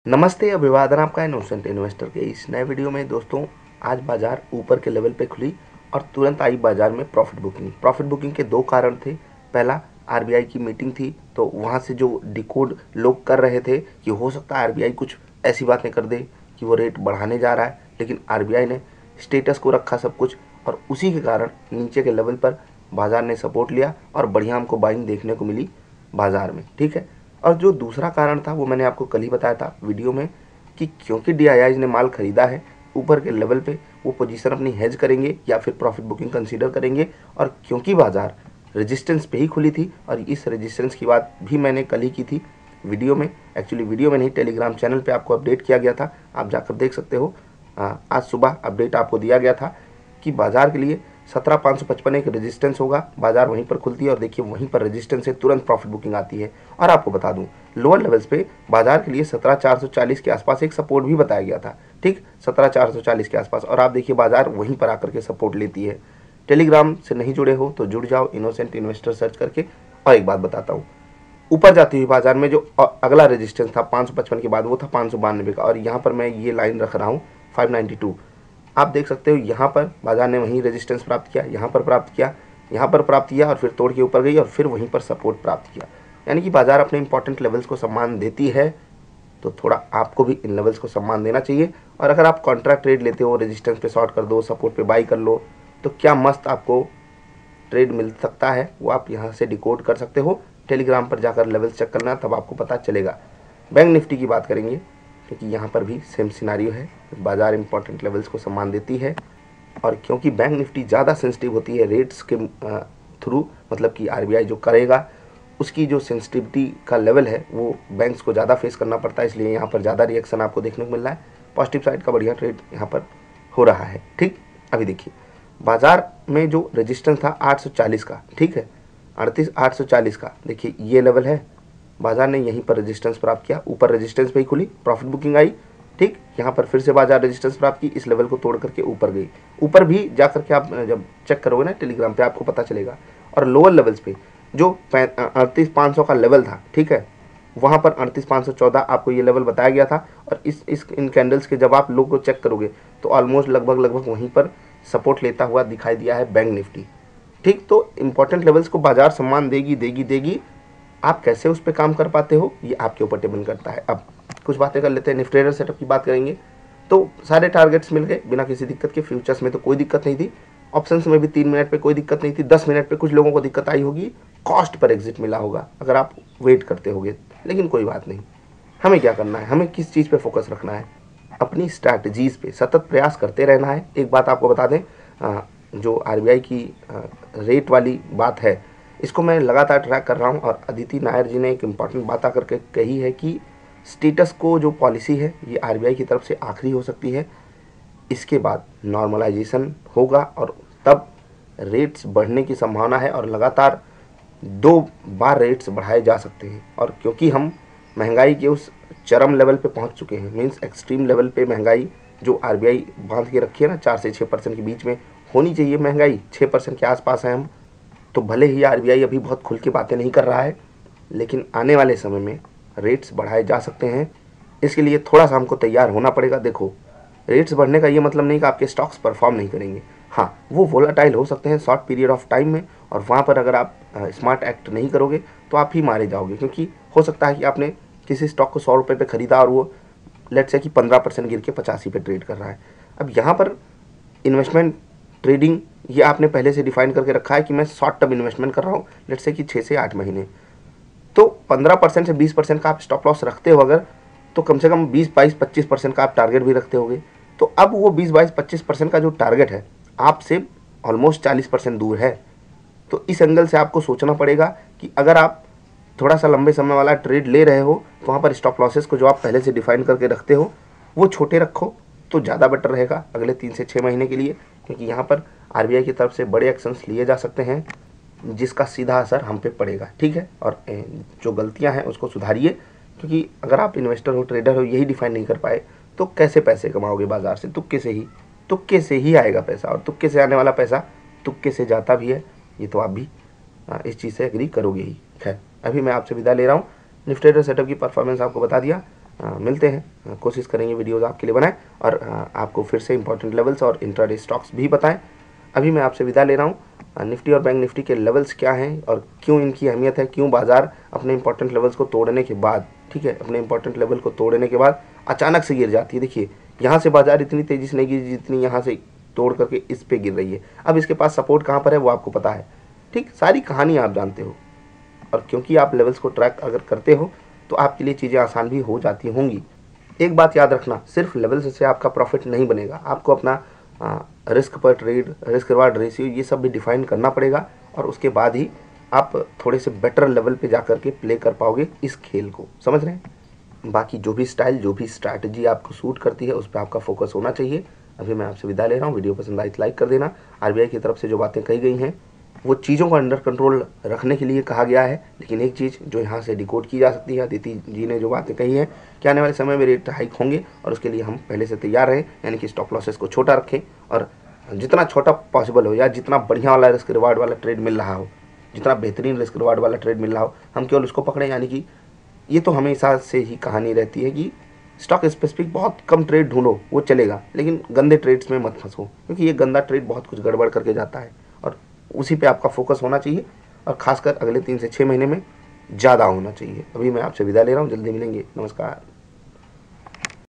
नमस्ते, अभिवादन आपका इनोसेंट इन्वेस्टर के इस नए वीडियो में। दोस्तों, आज बाजार ऊपर के लेवल पे खुली और तुरंत आई बाजार में प्रॉफिट बुकिंग के दो कारण थे। पहला, आरबीआई की मीटिंग थी, तो वहाँ से जो डिकोड लोग कर रहे थे कि हो सकता है आरबीआई कुछ ऐसी बातें कर दे कि वो रेट बढ़ाने जा रहा है, लेकिन आरबीआई ने स्टेटस को रखा सब कुछ, और उसी के कारण नीचे के लेवल पर बाजार ने सपोर्ट लिया और बढ़िया हमको बाइंग देखने को मिली बाजार में। ठीक है। और जो दूसरा कारण था वो मैंने आपको कल ही बताया था वीडियो में कि क्योंकि डीआईआईज ने माल खरीदा है ऊपर के लेवल पे, वो पोजीशन अपनी हेज करेंगे या फिर प्रॉफिट बुकिंग कंसीडर करेंगे। और क्योंकि बाजार रेजिस्टेंस पे ही खुली थी, और इस रेजिस्टेंस की बात भी मैंने कल ही की थी वीडियो में। एक्चुअली वीडियो में नहीं, टेलीग्राम चैनल पे आपको अपडेट किया गया था, आप जाकर देख सकते हो। आज सुबह अपडेट आपको दिया गया था कि बाजार के लिए 17,555 एक रेजिस्टेंस होगा, बाजार वहीं पर खुलती है और देखिए वहीं पर रेजिस्टेंस से तुरंत प्रॉफिट बुकिंग आती है। और आपको बता दूं, लोअर लेवल्स पे बाजार के लिए 17,440 के आसपास एक सपोर्ट भी बताया गया था। ठीक, 17,440 के आसपास, और आप देखिए बाजार वहीं पर आकर के सपोर्ट लेती है। टेलीग्राम से नहीं जुड़े हो तो जुड़ जाओ, इनोसेंट इन्वेस्टर सर्च करके। और एक बात बताता हूँ, ऊपर जाती हुई बाजार में जो अगला रेजिस्टेंस था 555 के बाद, वो था 592 का, और यहाँ पर मैं ये लाइन रख रहा हूँ 592। आप देख सकते हो यहाँ पर बाजार ने वहीं रेजिस्टेंस प्राप्त किया, यहाँ पर प्राप्त किया, यहाँ पर प्राप्त किया, और फिर तोड़ के ऊपर गई और फिर वहीं पर सपोर्ट प्राप्त किया। यानी कि बाजार अपने इंपॉर्टेंट लेवल्स को सम्मान देती है, तो थोड़ा आपको भी इन लेवल्स को सम्मान देना चाहिए। और अगर आप कॉन्ट्रैक्ट ट्रेड लेते हो, रेजिस्टेंस पे शॉर्ट कर दो, सपोर्ट पे बाई कर लो, तो क्या मस्त आपको ट्रेड मिल सकता है, वो आप यहाँ से डिकोड कर सकते हो। टेलीग्राम पर जाकर लेवल्स चेक करना, तब आपको पता चलेगा। बैंक निफ्टी की बात करेंगे क्योंकि यहाँ पर भी सेम सिनारियो है, बाजार इंपॉर्टेंट लेवल्स को सम्मान देती है। और क्योंकि बैंक निफ्टी ज़्यादा सेंसिटिव होती है रेट्स के थ्रू, मतलब कि आरबीआई जो करेगा उसकी जो सेंसिटिविटी का लेवल है वो बैंक्स को ज़्यादा फेस करना पड़ता है, इसलिए यहाँ पर ज़्यादा रिएक्शन आपको देखने को मिल रहा है। पॉजिटिव साइड का बढ़िया ट्रेड यहाँ पर हो रहा है। ठीक, अभी देखिए बाजार में जो रेजिस्टेंस था 840 का, ठीक है, 38,840 का, देखिए ये लेवल है। बाजार ने यहीं पर रेजिस्टेंस प्राप्त किया, ऊपर रेजिस्टेंस पे ही खुली, प्रॉफिट बुकिंग आई। ठीक, यहाँ पर फिर से बाजार रेजिस्टेंस प्राप्त की, इस लेवल को तोड़ करके ऊपर गई। ऊपर भी जाकर के आप जब चेक करोगे ना टेलीग्राम पे, आपको पता चलेगा। और लोअर लेवल्स पे जो 38,500 का लेवल था, ठीक है, वहाँ पर 38,514 आपको ये लेवल बताया गया था। और इस इन कैंडल्स के जब आप लोग को चेक करोगे तो ऑलमोस्ट लगभग वहीं पर सपोर्ट लेता हुआ दिखाई दिया है बैंक निफ्टी। ठीक, तो इंपॉर्टेंट लेवल्स को बाजार सम्मान देगी। आप कैसे उस पर काम कर पाते हो ये आपके ऊपर डिपेंड करता है। अब कुछ बातें कर लेते हैं, निफ्टी ट्रेडर सेटअप की बात करेंगे। तो सारे टारगेट्स मिल गए बिना किसी दिक्कत के। फ्यूचर्स में तो कोई दिक्कत नहीं थी, ऑप्शंस में भी 3 मिनट पे कोई दिक्कत नहीं थी, 10 मिनट पे कुछ लोगों को दिक्कत आई होगी, कॉस्ट पर एग्जिट मिला होगा अगर आप वेट करते होगे, लेकिन कोई बात नहीं। हमें क्या करना है, हमें किस चीज़ पे फोकस रखना है, अपनी स्ट्रैटेजीज पे सतत प्रयास करते रहना है। एक बात आपको बता दें, जो आरबीआई की रेट वाली बात है, इसको मैं लगातार ट्रैक कर रहा हूँ, और अदिति नायर जी ने एक इम्पॉर्टेंट बात आकर के कही है कि स्टेटस को जो पॉलिसी है ये आरबीआई की तरफ से आखिरी हो सकती है, इसके बाद नॉर्मलाइजेशन होगा और तब रेट्स बढ़ने की संभावना है, और लगातार 2 बार रेट्स बढ़ाए जा सकते हैं। और क्योंकि हम महंगाई के उस चरम लेवल पे पहुंच चुके हैं, मींस एक्सट्रीम लेवल पे महंगाई जो आरबीआई बांध के रखी है ना, 4 से 6% के बीच में होनी चाहिए महंगाई, 6% के आसपास है हम। तो भले ही आरबीआई अभी बहुत खुल के बातें नहीं कर रहा है, लेकिन आने वाले समय में रेट्स बढ़ाए जा सकते हैं। इसके लिए थोड़ा सा हमको तैयार होना पड़ेगा। देखो, रेट्स बढ़ने का ये मतलब नहीं कि आपके स्टॉक्स परफॉर्म नहीं करेंगे। हाँ, वो वोलाटाइल हो सकते हैं शॉर्ट पीरियड ऑफ टाइम में, और वहाँ पर अगर आप स्मार्ट एक्ट नहीं करोगे तो आप ही मारे जाओगे। क्योंकि हो सकता है कि आपने किसी स्टॉक को 100 रुपये पे खरीदा और वो लेट से कि 15% गिर के 85 पे ट्रेड कर रहा है। अब यहाँ पर इन्वेस्टमेंट ट्रेडिंग ये आपने पहले से डिफाइन करके रखा है कि मैं शॉर्ट टर्म इन्वेस्टमेंट कर रहा हूँ, लेट से कि 6 से 8 महीने, तो 15% से 20% का आप स्टॉप लॉस रखते हो अगर, तो कम से कम 20-22-25% का आप टारगेट भी रखते होगे। तो अब वो 20-22-25% का जो टारगेट है आपसे ऑलमोस्ट 40% दूर है। तो इस एंगल से आपको सोचना पड़ेगा कि अगर आप थोड़ा सा लंबे समय वाला ट्रेड ले रहे हो तो वहाँ पर स्टॉप लॉसेस को जो आप पहले से डिफाइन करके रखते हो वो छोटे रखो, तो ज़्यादा बेटर रहेगा अगले 3 से 6 महीने के लिए। क्योंकि यहाँ पर आरबीआई की तरफ से बड़े एक्शंस लिए जा सकते हैं जिसका सीधा असर हम पे पड़ेगा। ठीक है, और जो गलतियाँ हैं उसको सुधारिए, क्योंकि अगर आप इन्वेस्टर हो, ट्रेडर हो, यही डिफाइन नहीं कर पाए तो कैसे पैसे कमाओगे बाजार से? तुक्के से ही आएगा पैसा, और तुक्के से आने वाला पैसा तुक्के से जाता भी है, ये तो आप भी इस चीज़ से एग्री करोगे ही। खैर, अभी मैं आपसे विदा ले रहा हूँ। निफ्टी ट्रेडर सेटअप की परफॉर्मेंस आपको बता दिया। मिलते हैं, कोशिश करेंगे वीडियोज़ आपके लिए बनाएं और आपको फिर से इंपॉर्टेंट लेवल्स और इंट्राडे स्टॉक्स भी बताएं। अभी मैं आपसे विदा ले रहा हूँ। निफ्टी और बैंक निफ्टी के लेवल्स क्या हैं और क्यों इनकी अहमियत है, क्यों बाजार अपने इंपॉर्टेंट लेवल्स को तोड़ने के बाद, ठीक है, अपने इंपॉर्टेंट लेवल को तोड़ने के बाद अचानक से गिर जाती है। देखिए यहाँ से बाजार इतनी तेज़ी से नहीं गिरी जितनी यहाँ से तोड़ करके इस पे गिर रही है। अब इसके पास सपोर्ट कहाँ पर है वो आपको पता है, ठीक, सारी कहानी आप जानते हो। और क्योंकि आप लेवल्स को ट्रैक अगर करते हो तो आपके लिए चीज़ें आसान भी हो जाती होंगी। एक बात याद रखना, सिर्फ लेवल्स से आपका प्रॉफिट नहीं बनेगा, आपको अपना रिस्क पर ट्रेड, रिस्क रिवार्ड रेशियो, ये सब भी डिफाइन करना पड़ेगा और उसके बाद ही आप थोड़े से बेटर लेवल पे जा कर के प्ले कर पाओगे इस खेल को, समझ रहे हैं। बाकी जो भी स्टाइल, जो भी स्ट्रैटेजी आपको सूट करती है उस पर आपका फोकस होना चाहिए। अभी मैं आपसे विदा ले रहा हूँ। वीडियो पसंद आई तो लाइक कर देना। आरबीआई की तरफ से जो बातें कही गई हैं वो चीज़ों को अंडर कंट्रोल रखने के लिए कहा गया है, लेकिन एक चीज़ जो यहाँ से डिकोड की जा सकती है, अदिति जी ने जो बातें कही हैं कि आने वाले समय में रेट हाइक होंगे और उसके लिए हम पहले से तैयार रहें, यानी कि स्टॉप लॉसेस को छोटा रखें और जितना छोटा पॉसिबल हो या जितना बढ़िया वाला रिस्क रिवार्ड वाला ट्रेड मिल रहा हो, जितना बेहतरीन रिस्क रिवार्ड वाला ट्रेड मिल रहा हो, हम केवल उसको पकड़ें। यानी कि ये तो हमेशा से ही कहानी रहती है कि स्टॉक स्पेसिफिक बहुत कम ट्रेड ढूंढो, वो चलेगा, लेकिन गंदे ट्रेड्स में मत फंसो, क्योंकि ये गंदा ट्रेड बहुत कुछ गड़बड़ करके जाता है और उसी पे आपका फोकस होना चाहिए और खासकर अगले 3 से 6 महीने में ज़्यादा होना चाहिए। अभी मैं आपसे विदा ले रहा हूँ, जल्दी मिलेंगे, नमस्कार।